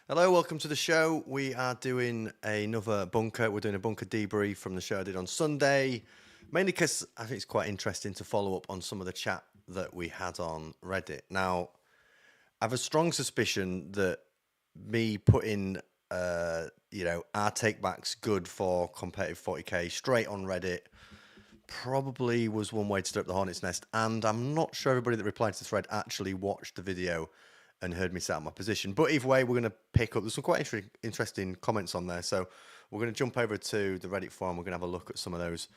Hello, welcome to the show. We are doing another bunker. We're doing a bunker debrief from the show I did on Sunday, mainly because I think it's quite interesting to follow up on some of the chat that we had on Reddit. Now, I have a strong suspicion that me putting, our takebacks good for competitive 40k straight on Reddit probably was one way to stir up the hornet's nest. And I'm not sure everybody that replied to the thread actually watched the video and heard me set out my position. But either way, we're going to pick up. There's some quite interesting comments on there. So we're going to jump over to the Reddit forum. We're going to have a look at some of those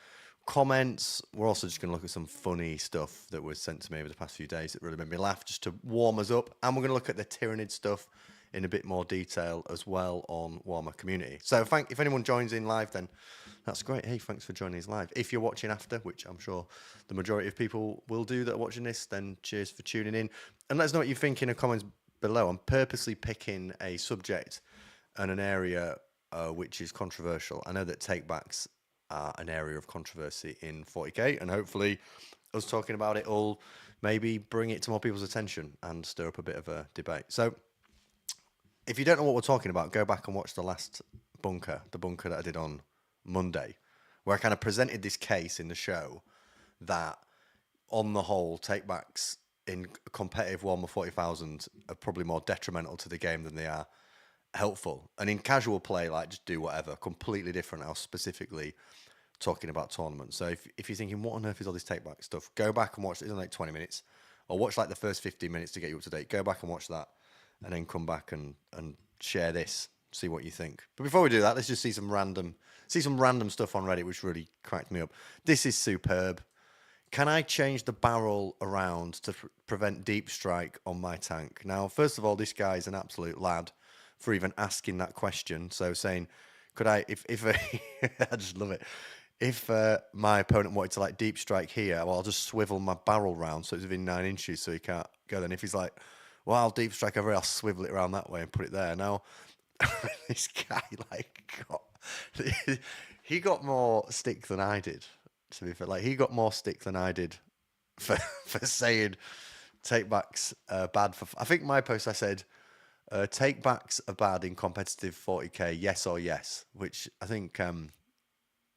comments. We're also just going to look at some funny stuff that was sent to me over the past few days that really made me laugh, just to warm us up. And we're going to look at the Tyranid stuff in a bit more detail as well on Warmer Community. So if anyone joins in live, then that's great. Hey, thanks for joining us live. If you're watching after, which I'm sure the majority of people will do that are watching this, then cheers for tuning in. And let us know what you think in the comments below. I'm purposely picking a subject and an area which is controversial. I know that takebacks are an area of controversy in 40k, and hopefully us talking about it will maybe bring it to more people's attention and stir up a bit of a debate. So if you don't know what we're talking about, go back and watch the last bunker, the bunker that I did on Monday, where I kind of presented this case in the show that, on the whole, takebacks in competitive Warhammer 40,000 are probably more detrimental to the game than they are helpful. And in casual play, like, just do whatever, completely different. I was specifically talking about tournaments. So if you're thinking, what on earth is all this takeback stuff, go back and watch it. It's only like 20 minutes, or watch like the first 15 minutes to get you up to date. Go back and watch that, and then come back and share this, see what you think. But before we do that, let's just see some random stuff on Reddit, which really cracked me up. This is superb. Can I change the barrel around to prevent deep strike on my tank? Now, first of all, this guy's an absolute lad for even asking that question. So saying, could I, if I just love it. If my opponent wanted to like deep strike here, well, I'll just swivel my barrel round so it's within 9 inches so he can't go. Then if he's like, well, I'll deep strike over here, I'll swivel it around that way and put it there. Now, this guy he got more stick than I did. To be fair, like, he got more stick than I did for saying takebacks are bad for. I think my post I said takebacks are bad in competitive 40k, yes or yes, which I think on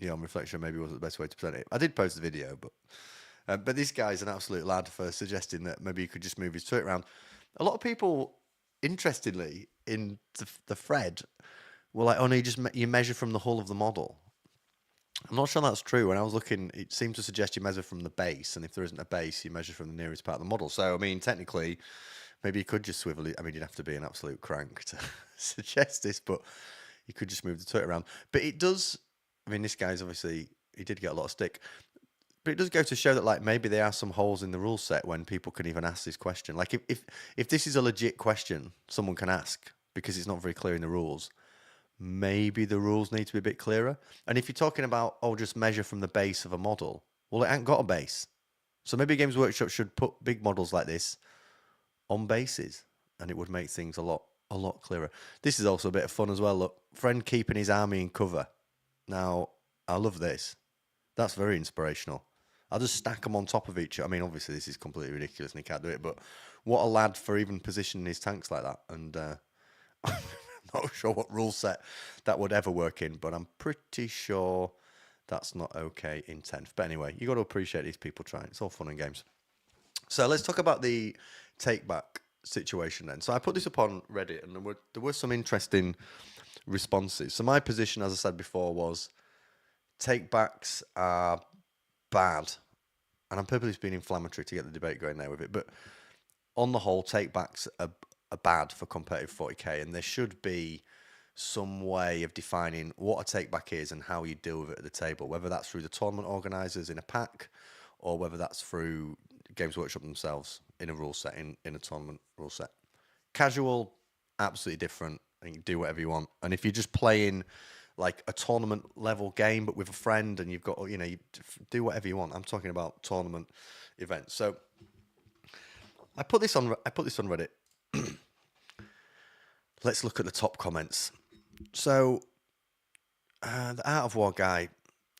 reflection maybe wasn't the best way to present it. I did post the video, but this guy's an absolute lad for suggesting that maybe he could just move his turret around. A lot of people, interestingly, in the thread were like, oh no, you measure from the hull of the model. I'm not sure that's true. When I was looking, it seemed to suggest you measure from the base, and if there isn't a base, you measure from the nearest part of the model. So, I mean, technically, maybe you could just swivel it. I mean, you'd have to be an absolute crank to suggest this, but you could just move the turret around. But it does, I mean, this guy's obviously, he did get a lot of stick, but it does go to show that, like, maybe there are some holes in the rule set when people can even ask this question. Like, if this is a legit question someone can ask because it's not very clear in the rules, maybe the rules need to be a bit clearer. And if you're talking about, just measure from the base of a model, well, it ain't got a base. So maybe Games Workshop should put big models like this on bases, and it would make things a lot clearer. This is also a bit of fun as well. Look, friend keeping his army in cover. Now, I love this. That's very inspirational. I'll just stack them on top of each other. I mean, obviously, this is completely ridiculous and he can't do it, but what a lad for even positioning his tanks like that. And I'm not sure what rule set that would ever work in, but I'm pretty sure that's not okay in 10th. But anyway, you got to appreciate these people trying. It's all fun and games. So let's talk about the take-back situation then. So I put this up on Reddit, and there were some interesting responses. So my position, as I said before, was take-backs are bad. And I'm purposely being inflammatory to get the debate going there with it. But on the whole, take-backs are bad for competitive 40k, and there should be some way of defining what a take-back is and how you deal with it at the table, whether that's through the tournament organisers in a pack, or whether that's through Games Workshop themselves in a rule set, in a tournament rule set. Casual, absolutely different, and you can do whatever you want. And if you're just playing like a tournament level game but with a friend, and you've got, you do whatever you want. I'm talking about tournament events. So I put this on Reddit. Let's look at the top comments. So the Art of War guy,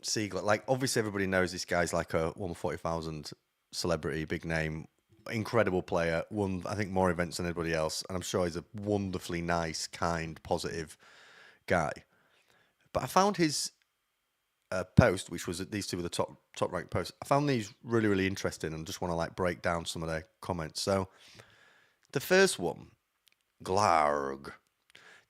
Siegler, like, obviously everybody knows this guy's like a 140,000 celebrity, big name, incredible player, won I think more events than anybody else, and I'm sure he's a wonderfully nice, kind, positive guy. But I found his post, which was these two were the top ranked posts. I found these really really interesting, and just want to like break down some of their comments. So the first one, Glarg.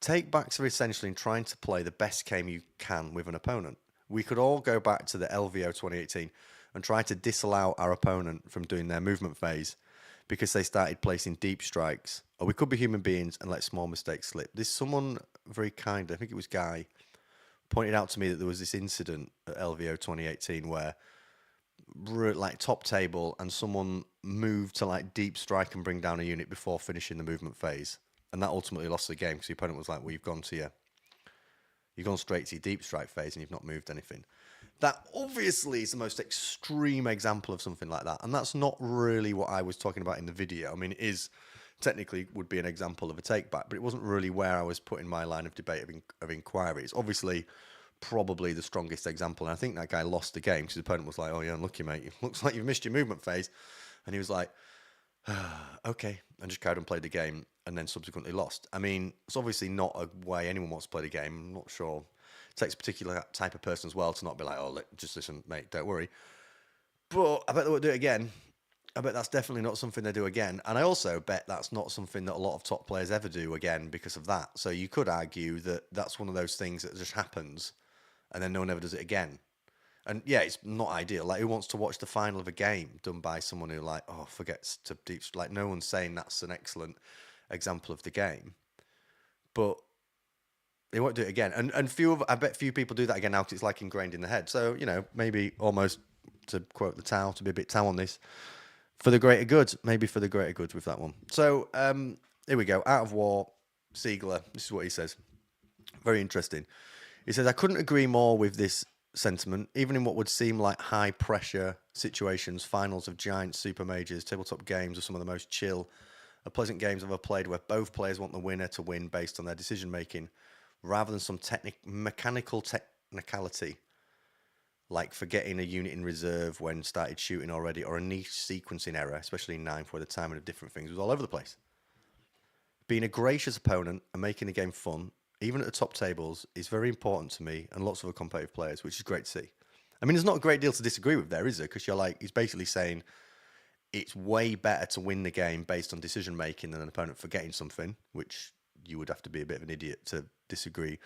Take backs are essentially in trying to play the best game you can with an opponent. We could all go back to the LVO 2018 and try to disallow our opponent from doing their movement phase because they started placing deep strikes. Or we could be human beings and let small mistakes slip. There's someone very kind, I think it was Guy, pointed out to me that there was this incident at LVO 2018 where like top table and someone moved to like deep strike and bring down a unit before finishing the movement phase. And that ultimately lost the game because the opponent was like, well, you've gone straight to your deep strike phase and you've not moved anything. That obviously is the most extreme example of something like that. And that's not really what I was talking about in the video. I mean, it is technically would be an example of a take back, but it wasn't really where I was putting my line of debate of inquiry. It's obviously probably the strongest example. And I think that guy lost the game because his opponent was like, oh, yeah, unlucky, mate. It looks like you've missed your movement phase. And he was like, okay, and just carried on played the game and then subsequently lost. I mean, it's obviously not a way anyone wants to play the game. I'm not sure. It takes a particular type of person as well to not be like, oh, just listen, mate, don't worry. But I bet they won't do it again. I bet that's definitely not something they do again. And I also bet that's not something that a lot of top players ever do again because of that. So you could argue that that's one of those things that just happens and then no one ever does it again. And yeah, it's not ideal. Like, who wants to watch the final of a game done by someone who like, oh, forgets to deep? Like, no one's saying that's an excellent example of the game, but they won't do it again. And I bet few people do that again now because it's like ingrained in the head. So maybe almost to quote the Tao, to be a bit Tao on this, for the greater good. Maybe for the greater good with that one. So here we go. Out of War, Siegler. This is what he says. Very interesting. He says, I couldn't agree more with this sentiment, even in what would seem like high pressure situations. Finals of giant super majors, tabletop games are some of the most chill, pleasant games I've ever played, where both players want the winner to win based on their decision making, rather than some mechanical technicality, like forgetting a unit in reserve when started shooting already, or a niche sequencing error, especially in ninth, where the timing of different things was all over the place. Being a gracious opponent and making the game fun, even at the top tables, is very important to me and lots of other competitive players, which is great to see. I mean, there's not a great deal to disagree with there, is there? Because he's basically saying it's way better to win the game based on decision making than an opponent forgetting something, which you would have to be a bit of an idiot to disagree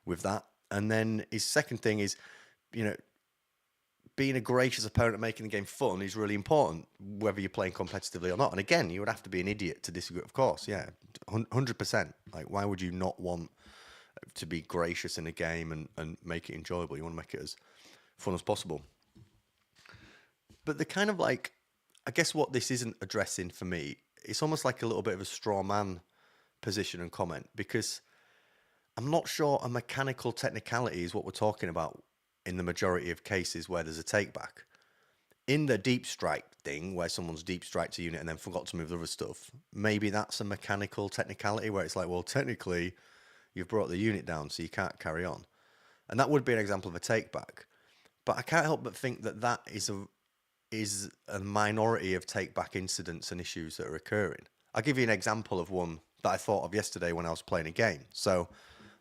with that. And then his second thing is, being a gracious opponent and making the game fun is really important, whether you're playing competitively or not. And again, you would have to be an idiot to disagree, of course, yeah, 100%. Like, why would you not want to be gracious in a game and make it enjoyable? You want to make it as fun as possible. But the kind of like, I guess what this isn't addressing for me, it's almost like a little bit of a straw man position and comment, because I'm not sure a mechanical technicality is what we're talking about in the majority of cases where there's a take back. In the deep strike thing, where someone's deep striked a unit and then forgot to move the other stuff, maybe that's a mechanical technicality where it's like, well, technically you've brought the unit down, so you can't carry on. And that would be an example of a take back. But I can't help but think that that is a minority of take back incidents and issues that are occurring. I'll give you an example of one that I thought of yesterday when I was playing a game. So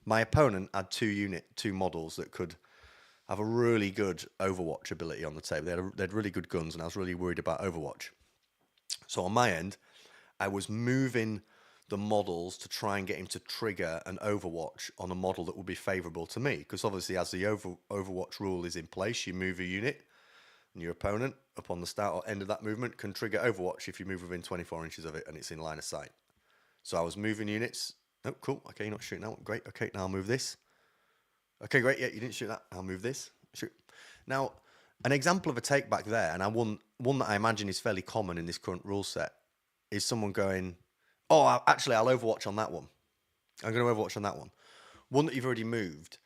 my opponent had two models that could have a really good Overwatch ability on the table. They had really good guns, and I was really worried about Overwatch. So on my end, I was moving the models to try and get him to trigger an Overwatch on a model that would be favourable to me. Because obviously, as the Overwatch rule is in place, you move a unit, and your opponent, upon the start or end of that movement, can trigger Overwatch if you move within 24 inches of it and it's in line of sight. So I was moving units. Oh, cool. Okay, you're not shooting that one. Great. Okay, now I'll move this. Okay, great. Yeah, you didn't shoot that. I'll move this. Shoot. Now, an example of a take back there, and one that I imagine is fairly common in this current rule set, is someone going, oh, I'll Overwatch on that one. I'm going to Overwatch on that one. One that you've already moved,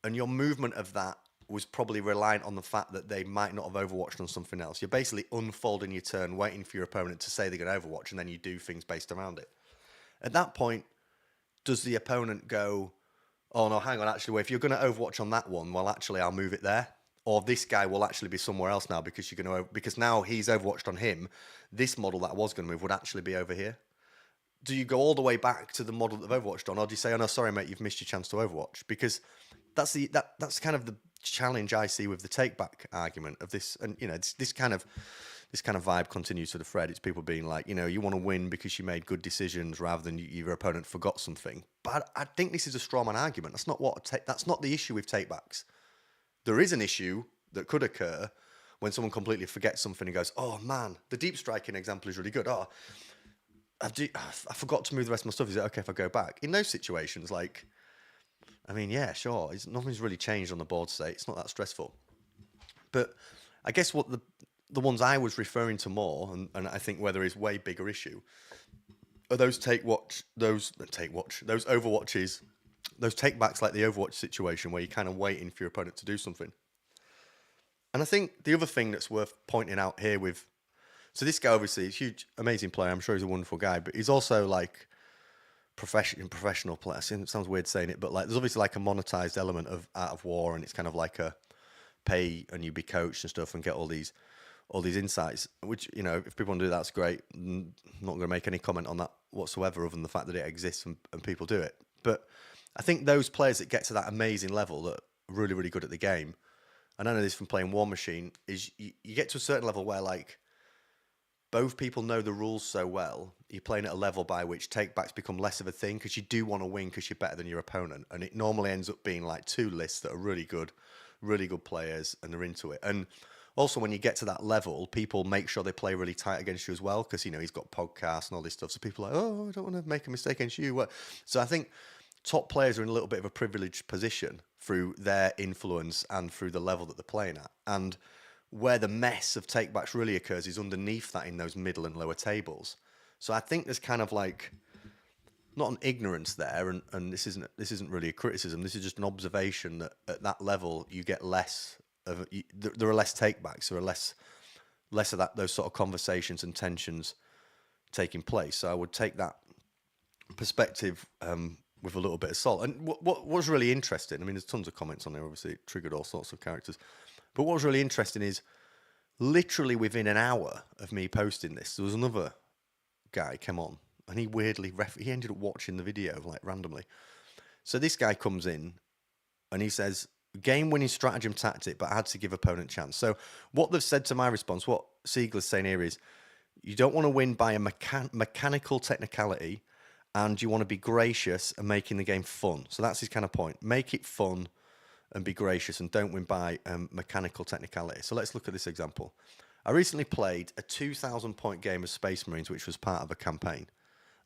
and your movement of that was probably reliant on the fact that they might not have Overwatched on something else. You're basically unfolding your turn, waiting for your opponent to say they're going to Overwatch, and then you do things based around it. At that point, does the opponent go, oh no, hang on, actually, well, if you're going to Overwatch on that one, well, actually, I'll move it there? or this guy will actually be somewhere else now because you're going to because now he's overwatched on him. This model that was going to move would actually be over here. Do you go all the way back to the model that they've overwatched on, or do you say, "Oh no, sorry, mate, you've missed your chance to overwatch"? Because that's kind of the challenge I see with the take back argument of this, and this kind of vibe continues to the thread. It's people being like, you want to win because you made good decisions rather than your opponent forgot something. But I think this is a strawman argument. That's not that's not the issue with take backs. There is an issue that could occur when someone completely forgets something and goes, "Oh man," the deep striking example is really good. "Oh, I forgot to move the rest of my stuff. Is it okay if I go back?" In those situations, like, I mean, yeah, sure. Nothing's really changed on the board state. It's not that stressful. But I guess what the ones I was referring to more, and I think where there is way bigger issue, are those overwatches, those take backs like the Overwatch situation where you're kind of waiting for your opponent to do something. And I think the other thing that's worth pointing out here so this guy obviously is a huge, amazing player. I'm sure he's a wonderful guy, but he's also like professional player. It sounds weird saying it, but like there's obviously like a monetized element of Art of War, and it's kind of like a pay and you be coached and stuff and get all these insights, which, if people want to do that, that's great. I'm not going to make any comment on that whatsoever other than the fact that it exists and people do it. But I think those players that get to that amazing level that are really, really good at the game, and I know this from playing War Machine, is you get to a certain level where like both people know the rules so well, you're playing at a level by which take-backs become less of a thing because you do want to win because you're better than your opponent. And it normally ends up being like two lists that are really good players, and they're into it. And also when you get to that level, people make sure they play really tight against you as well because, he's got podcasts and all this stuff. So people are like, "Oh, I don't want to make a mistake against you." So I think top players are in a little bit of a privileged position through their influence and through the level that they're playing at. And where the mess of takebacks really occurs is underneath that in those middle and lower tables. So I think there's kind of like not an ignorance there, and this isn't really a criticism. This is just an observation that at that level you get less of there are less takebacks, there are less of those sort of conversations and tensions taking place. So I would take that perspective with a little bit of salt. And what was really interesting, I mean, there's tons of comments on there. Obviously, it triggered all sorts of characters. But what was really interesting is literally within an hour of me posting this, there was another guy came on, and he weirdly he ended up watching the video like randomly. So this guy comes in and he says, "Game-winning stratagem tactic, but I had to give opponent chance." So what they've said to my response, what Siegler's saying here is, you don't want to win by a mechanical technicality, and you want to be gracious and making the game fun. So that's his kind of point. Make it fun and be gracious, and don't win by mechanical technicality. So let's look at this example. I recently played a 2,000 point game of Space Marines, which was part of a campaign.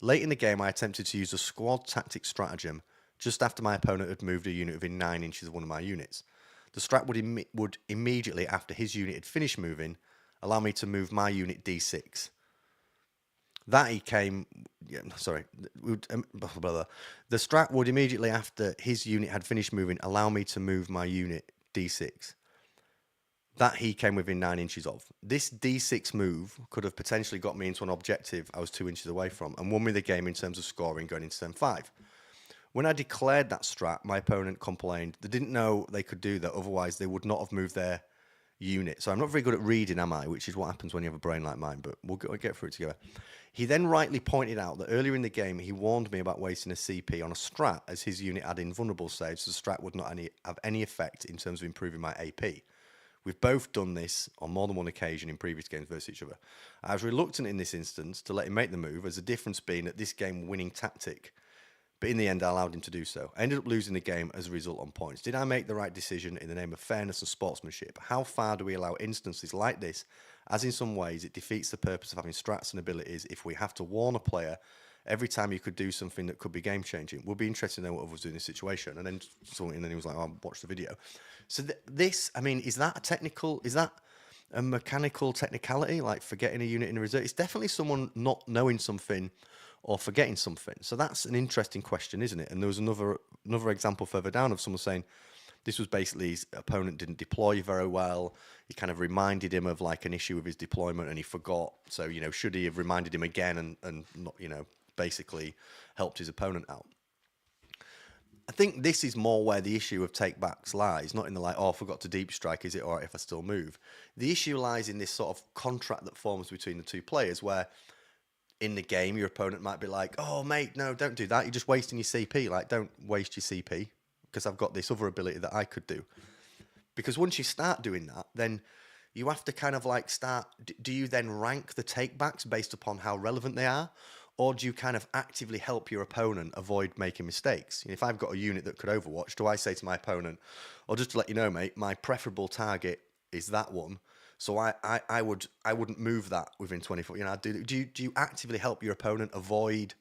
Late in the game, I attempted to use a squad tactic stratagem just after my opponent had moved a unit within 9 inches of one of my units. The strat would immediately, after his unit had finished moving, allow me to move my unit d6. The strat would immediately, after his unit had finished moving, allow me to move my unit d6. That he came within 9 inches of. This d6 move could have potentially got me into an objective I was 2 inches away from and won me the game in terms of scoring going into turn 5. When I declared that strat, my opponent complained they didn't know they could do that, otherwise they would not have moved their unit. So I'm not very good at reading, am I? Which is what happens when you have a brain like mine, but we'll get through it together. He then rightly pointed out that earlier in the game, he warned me about wasting a CP on a strat as his unit had invulnerable saves, so the strat would not have any effect in terms of improving my AP. We've both done this on more than one occasion in previous games versus each other. I was reluctant in this instance to let him make the move, as the difference being that this game winning tactic, but in the end I allowed him to do so. I ended up losing the game as a result on points. Did I make the right decision in the name of fairness and sportsmanship? How far do we allow instances like this, as in some ways it defeats the purpose of having strats and abilities if we have to warn a player every time you could do something that could be game changing? We'll be interested to know what others do in this situation. And then he was like, "Oh, watch the video." So this, I mean, is that a mechanical technicality, like forgetting a unit in a reserve? It's definitely someone not knowing something or forgetting something. So that's an interesting question, isn't it? And there was another example further down of someone saying this was basically his opponent didn't deploy very well. He kind of reminded him of like an issue with his deployment and he forgot. So, should he have reminded him again and not, basically helped his opponent out? I think this is more where the issue of take-backs lies, not in the like, oh, I forgot to deep strike, is it all right if I still move? The issue lies in this sort of contract that forms between the two players where in the game your opponent might be like, oh, mate, no, don't do that. You're just wasting your CP. Like, don't waste your CP because I've got this other ability that I could do. Because once you start doing that, then you have to kind of like start. Do you then rank the takebacks based upon how relevant they are? Or do you kind of actively help your opponent avoid making mistakes? If I've got a unit that could overwatch, do I say to my opponent, or just to let you know, mate, my preferable target is that one. So I wouldn't move that within 24. Do you actively help your opponent avoid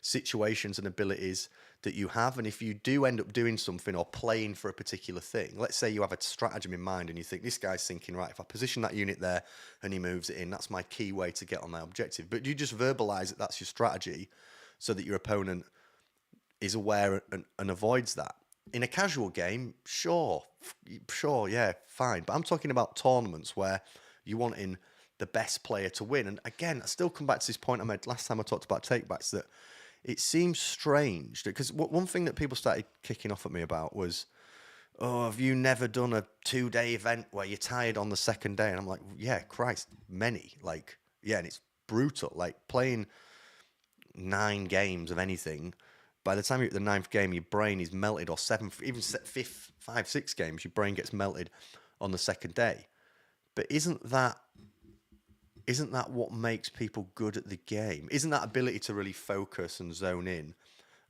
situations and abilities that you have? And if you do end up doing something or playing for a particular thing, let's say you have a stratagem in mind and you think this guy's thinking, right, if I position that unit there and he moves it in, that's my key way to get on that objective. But do you just verbalize that that's your strategy so that your opponent is aware and avoids that? In a casual game, sure, yeah, fine. But I'm talking about tournaments where you want in the best player to win. And again, I still come back to this point I made last time I talked about takebacks, that it seems strange because one thing that people started kicking off at me about was, oh, have you never done a 2-day event where you're tired on the second day? And I'm like, yeah, Christ, many. Like, yeah, and it's brutal. Like playing 9 games of anything, by the time you're at the 9th game, your brain is melted, or 7th, even 5th, 5, 6 games, your brain gets melted on the second day. But isn't that what makes people good at the game? Isn't that ability to really focus and zone in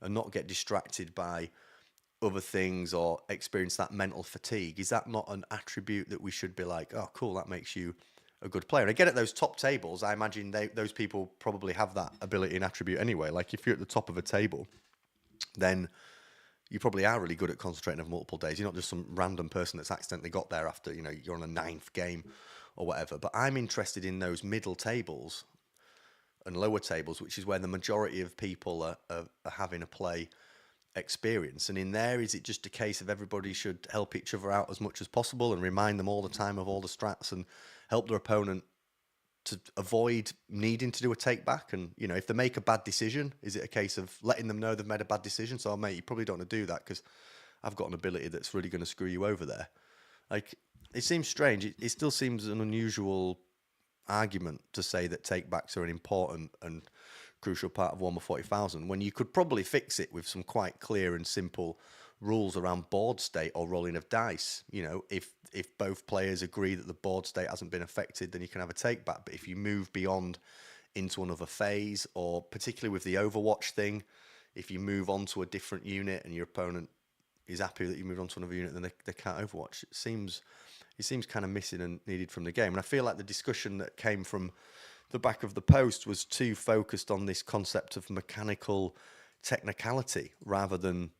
and not get distracted by other things or experience that mental fatigue? Is that not an attribute that we should be like, oh, cool, that makes you a good player? And again, at those top tables, I imagine those people probably have that ability and attribute anyway. Like if you're at the top of a table, then you probably are really good at concentrating over multiple days. You're not just some random person that's accidentally got there after, you're on a 9th game or whatever. But I'm interested in those middle tables and lower tables, which is where the majority of people are having a play experience. And in there, is it just a case of everybody should help each other out as much as possible and remind them all the time of all the strats and help their opponent to avoid needing to do a take back? And if they make a bad decision, is it a case of letting them know they've made a bad decision? So, mate, you probably don't want to do that because I've got an ability that's really going to screw you over there. Like, it seems strange. It still seems an unusual argument to say that take backs are an important and crucial part of Warhammer 40,000 when you could probably fix it with some quite clear and simple rules around board state or rolling of dice. If both players agree that the board state hasn't been affected, then you can have a take back. But if you move beyond into another phase, or particularly with the Overwatch thing, if you move on to a different unit and your opponent is happy that you moved on to another unit, then they can't Overwatch. It seems kind of missing and needed from the game. And I feel like the discussion that came from the back of the post was too focused on this concept of mechanical technicality rather than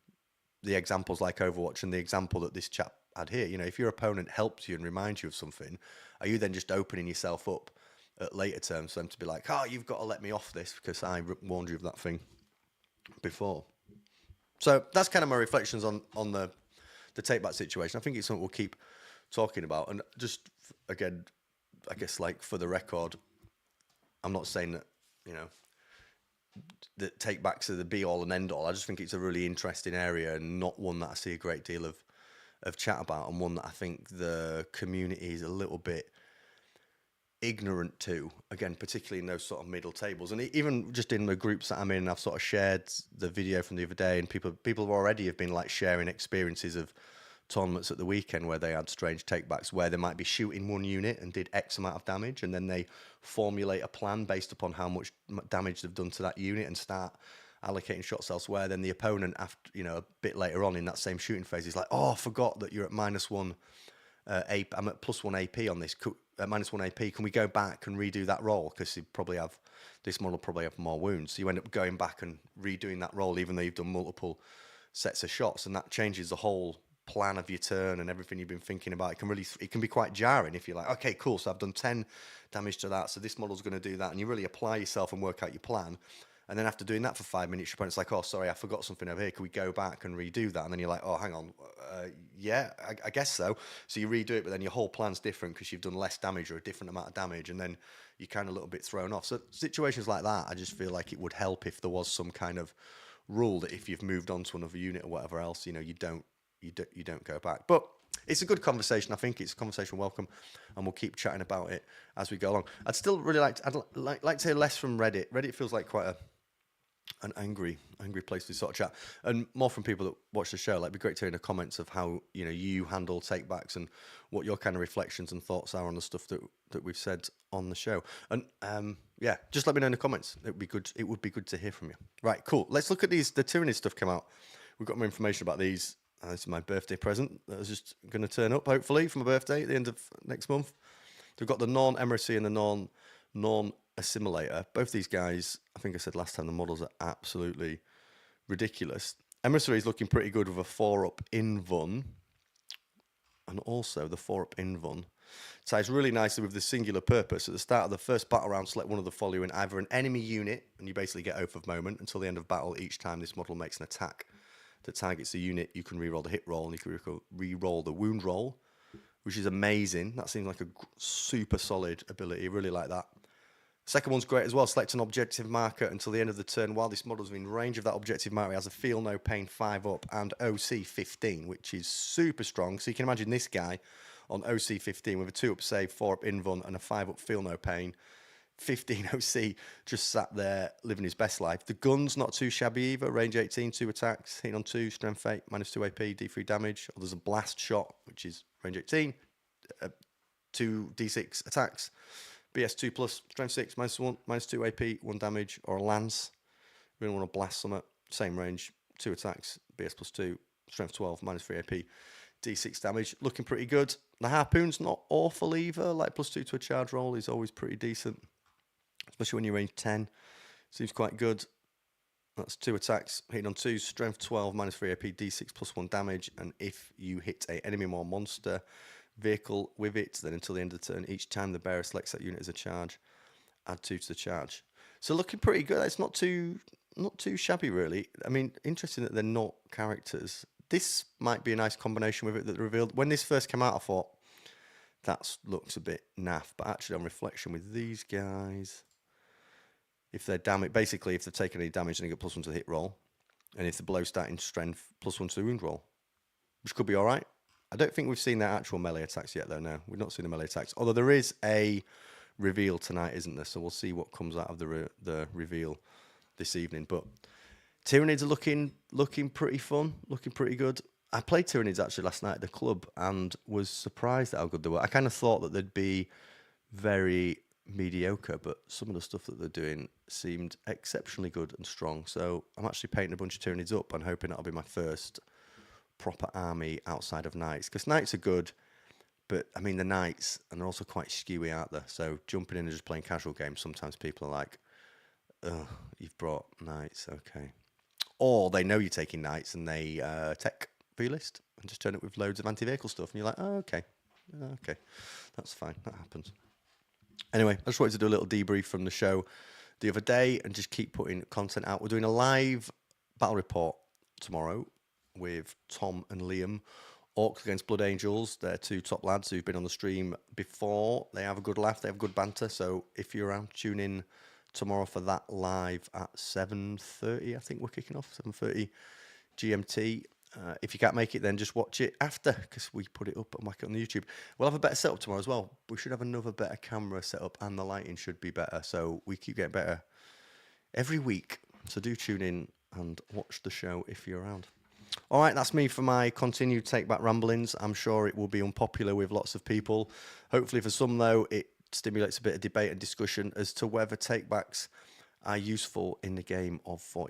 the examples like Overwatch and the example that this chap had here. If your opponent helps you and reminds you of something, are you then just opening yourself up at later terms for them to be like, oh, you've got to let me off this because I warned you of that thing before? So that's kind of my reflections on the take-back situation. I think it's something we'll keep talking about. And just, again, I guess, like, for the record, I'm not saying that, that take-backs are the be-all and end-all. I just think it's a really interesting area and not one that I see a great deal of chat about, and one that I think the community is a little bit ignorant to, again, particularly in those sort of middle tables. And even just in the groups that I'm in, I've sort of shared the video from the other day, and people already have been like sharing experiences of tournaments at the weekend where they had strange takebacks where they might be shooting one unit and did X amount of damage, and then they formulate a plan based upon how much damage they've done to that unit and start allocating shots elsewhere. Then the opponent, after a bit later on in that same shooting phase, is like, oh, I forgot that you're at -1 AP. I'm at +1 AP on this. At -1 AP, can we go back and redo that roll? Because this model probably have more wounds. So you end up going back and redoing that roll even though you've done multiple sets of shots, and that changes the whole plan of your turn and everything you've been thinking about. It can be quite jarring if you're like, okay, cool, so I've done 10 damage to that, so this model's going to do that, and you really apply yourself and work out your plan, and then after doing that for 5 minutes, your opponent's like, oh, sorry, I forgot something over here, can we go back and redo that? And then you're like, oh, hang on, yeah, I guess so. So you redo it, but then your whole plan's different because you've done less damage or a different amount of damage, and then you're kind of a little bit thrown off. So situations like that, I just feel like it would help if there was some kind of rule that if you've moved on to another unit or whatever else, you know, you don't go back. But it's a good conversation. I think it's a conversation welcome, and we'll keep chatting about it as we go along. I'd still really like to hear less from Reddit. Reddit feels like quite an angry place to sort of chat, and more from people that watch the show. Like, it'd be great to hear in the comments of how, you know, you handle takebacks and what your kind of reflections and thoughts are on the stuff that we've said on the show. And yeah, just let me know in the comments. It would be good to hear from you. Right, cool. Let's look at these. The Tyranid stuff came out. We've got more information about these. This is my birthday present that was just going to turn up, hopefully, for my birthday at the end of next month. We've got the Norn Emiracy and the Norn Assimilator. Both these guys, I think I said last time, the models are absolutely ridiculous. Emissary is looking pretty good with a 4-up Invun, and also the 4-up Invun ties really nicely with the singular purpose. At the start of the first battle round, select one of the following: either an enemy unit, and you basically get Oath of Moment until the end of battle. Each time this model makes an attack that targets the unit, you can reroll the hit roll, and you can reroll the wound roll, which is amazing. That seems like a super solid ability. Really like that. Second one's great as well. Select an objective marker until the end of the turn. While this model's in range of that objective marker, it has a Feel No Pain 5-up and OC 15, which is super strong. So you can imagine this guy on OC 15 with a 2-up save, 4-up Invun, and a 5-up Feel No Pain. 15 OC, just sat there living his best life. The gun's not too shabby either. Range 18, 2 attacks, hitting on 2, strength 8, -2 AP, D3 damage. Or there's a blast shot, which is range 18, 2 D6 attacks. BS2 plus, strength 6, -1, -2 AP, 1 damage. Or a lance. You really want to blast something. Same range, 2 attacks, BS plus 2, strength 12, -3 AP, D6 damage. Looking pretty good. The harpoon's not awful either. Like, +2 to a charge roll is always pretty decent, especially when you're range 10. Seems quite good. That's 2 attacks, hitting on 2, strength 12, -3 AP, D6 plus 1 damage. And if you hit a enemy or monster vehicle with it, then until the end of the turn, each time the bearer selects that unit as a charge, add 2 to the charge. So looking pretty good. It's not too shabby, really. I mean, interesting that they're not characters. This might be a nice combination with it that they revealed. When this first came out, I thought, that looks a bit naff. But actually, on reflection with these guys, if they're damaged, basically, if they've taken any damage, then they get +1 to the hit roll. And if they're below starting strength, +1 to the wound roll, which could be all right. I don't think we've seen their actual melee attacks yet, though, no. We've not seen the melee attacks. Although there is a reveal tonight, isn't there? So we'll see what comes out of the reveal this evening. But Tyranids are looking pretty fun, looking pretty good. I played Tyranids actually last night at the club and was surprised at how good they were. I kind of thought that they'd be very mediocre, but some of the stuff that they're doing seemed exceptionally good and strong. So I'm actually painting a bunch of Tyranids up and hoping that'll be my first proper army outside of Knights. Because Knights are good, but I mean, the Knights, and they're also quite skewy, aren't they? So jumping in and just playing casual games, sometimes people are like, oh, you've brought Knights, okay. Or they know you're taking Knights and they tech for your list and just turn it with loads of anti-vehicle stuff. And you're like, oh, okay. Okay, that's fine. That happens. Anyway, I just wanted to do a little debrief from the show the other day and just keep putting content out. We're doing a live battle report tomorrow with Tom and Liam. Orcs against Blood Angels. They're 2 top lads who've been on the stream before. They have a good laugh. They have good banter. So if you're around, tune in tomorrow for that live at 7:30. I think we're kicking off 7:30 GMT. If you can't make it, then just watch it after, because we put it up and whack it on the YouTube. We'll have a better setup tomorrow as well. We should have another better camera setup, and the lighting should be better. So we keep getting better every week. So do tune in and watch the show if you're around. All right, that's me for my continued Take Back ramblings. I'm sure it will be unpopular with lots of people. Hopefully for some, though, it stimulates a bit of debate and discussion as to whether takebacks are useful in the game of 40k.